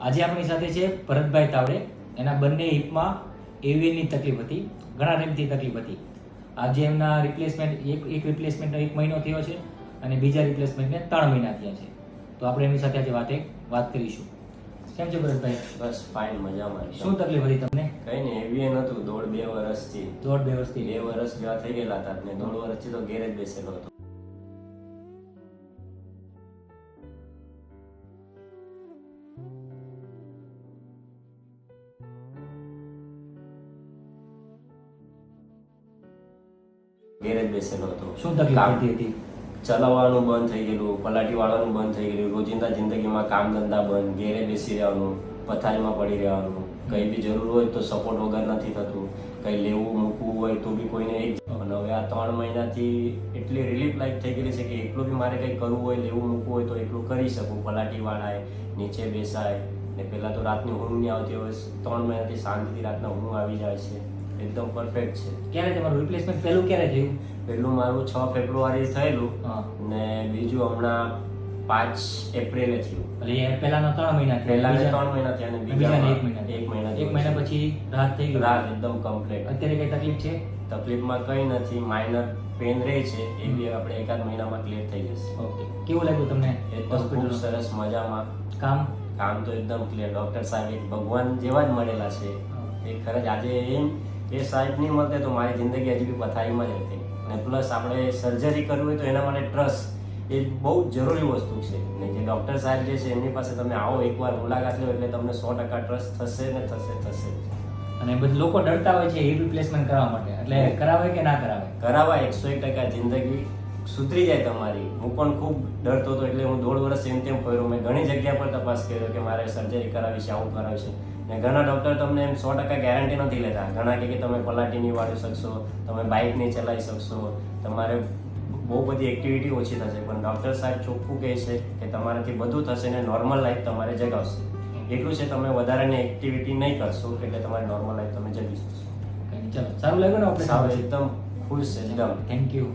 આજે આપણી સાથે છે ભરતભાઈ તાવડે. એના બંને હિપમાં એવિયનની તકલીફ હતી, ઘણા ટાઈમથી તકલીફ હતી. આજે એમના રિપ્લેસમેન્ટ એક રિપ્લેસમેન્ટનો 1 મહિનો થયો છે અને બીજા રિપ્લેસમેન્ટને 3 મહિના થયા છે. તો આપણે એમની સાથે આજે વાત કરીશું. કેમ છે ભરતભાઈ? બસ ફાઇન, મજામાં. શું તકલીફ હતી તમને? કઈ નહીં, એવિયન હતું 1.5-2 વર્ષથી. 1.5-2 વર્ષથી? 2 વર્ષ જેવા થઈ ગયેલા હતા ને 1.5 વર્ષથી તો ઘેર જ બેસેલો હતો. ઘેર જ બેસેલો હતો. શું તકલીફ થતી હતી? ચલાવવાનું બંધ થઈ ગયેલું, પલાટી વાળવાનું બંધ થઈ ગયેલું, રોજિંદા જિંદગીમાં કામ ધંધા બંધ, ઘેરે બેસી રહેવાનું, પથારીમાં પડી રહેવાનું, કંઈ બી જરૂર હોય તો સપોર્ટ વગર નથી થતું, કંઈ લેવું મૂકવું હોય તો બી કોઈને અને હવે આ 3 મહિનાથી એટલી રિલીફ લાઈફ થઈ ગયેલી છે કે એકલું બી મારે કંઈ કરવું હોય, લેવું મૂકવું હોય તો એટલું કરી શકું. પલાટી વાળાય, નીચે બેસાય ને પહેલાં તો રાતની ઊંઘ નહીં આવતી, હવે 3 મહિનાથી શાંતિથી રાતના ઊંઘ આવી જાય છે. એકદમ પરફેક્ટ છે. ક્યારે તમારું રિપ્લેસમેન્ટ પહેલું ક્યારે થયું? પહેલું મારું 6 ફેબ્રુઆરી થયેલું ને બીજું હમણાં 5 એપ્રિલે થયું. એટલે એ પહેલાના 3 મહિના થયા, પહેલાને 3 મહિના થયા અને બીજાને બીજાને 1 મહિના પછી રાહત થઈ ગઈ. રાત એકદમ કમ્પ્લીટ. અત્યારે કઈ તકલીફ છે? તકલીફમાં કંઈ નથી, માઇનર પેન રહે છે, એ બી આપણે 1-8 મહિનામાં ક્લિયર થઈ જશે. ઓકે, કેવું લાગ્યું તમને? એકદમ ખૂબ સરસ, મજામાં. કામ તો એકદમ ક્લિયર. ડોક્ટર સાહેબ એક ભગવાન જેવા જ મળેલા છે. એ ખરેખર આજે એ સાહેબ નહીં મળતે તો મારી જિંદગી હજી બી પથારીમાં જ હતી. અને પ્લસ આપણે સર્જરી કરવી હોય તો એના માટે ટ્રસ્ટ એ બહુ જ જરૂરી વસ્તુ છે. ને જે ડૉક્ટર સાહેબ જે છે એમની પાસે તમે આવો, એકવાર મુલાકાત લો એટલે તમને 100% ટ્રસ્ટ થશે ને થશે. અને બધા લોકો ડરતા હોય છે હિપ રિપ્લેસમેન્ટ કરવા માટે, એટલે કરાવે કે ના કરાવે? કરાવા 101% જિંદગી સુધરી જાય તમારી. હું પણ ખૂબ ડરતો હતો એટલે હું 1.5 વર્ષ એમ તેમ કર્યો. મેં ઘણી જગ્યા પર તપાસ કર્યો કે મારે સર્જરી કરાવી છે, આવું કરાવી છે. ને ઘણા ડૉક્ટર તમને એમ 100% ગેરંટી નથી લેતા. ઘણા કહે કે તમે પલાટી નહીં વાળી શકશો, તમે બાઇક નહીં ચલાવી શકશો, તમારે બહુ બધી એક્ટિવિટી ઓછી થશે. પણ ડૉક્ટર સાહેબ ચોખ્ખું કહે છે કે તમારાથી બધું થશે ને નોર્મલ લાઈફ તમારે જગાવશે. એટલું છે, તમે વધારાની એક્ટિવિટી નહીં કરશો એટલે તમારી નોર્મલ લાઈફ તમે જગી શકશો. ચાલો, સારું લાગ્યું ને આપણે? એકદમ ખુશ છે એકદમ. Thank you.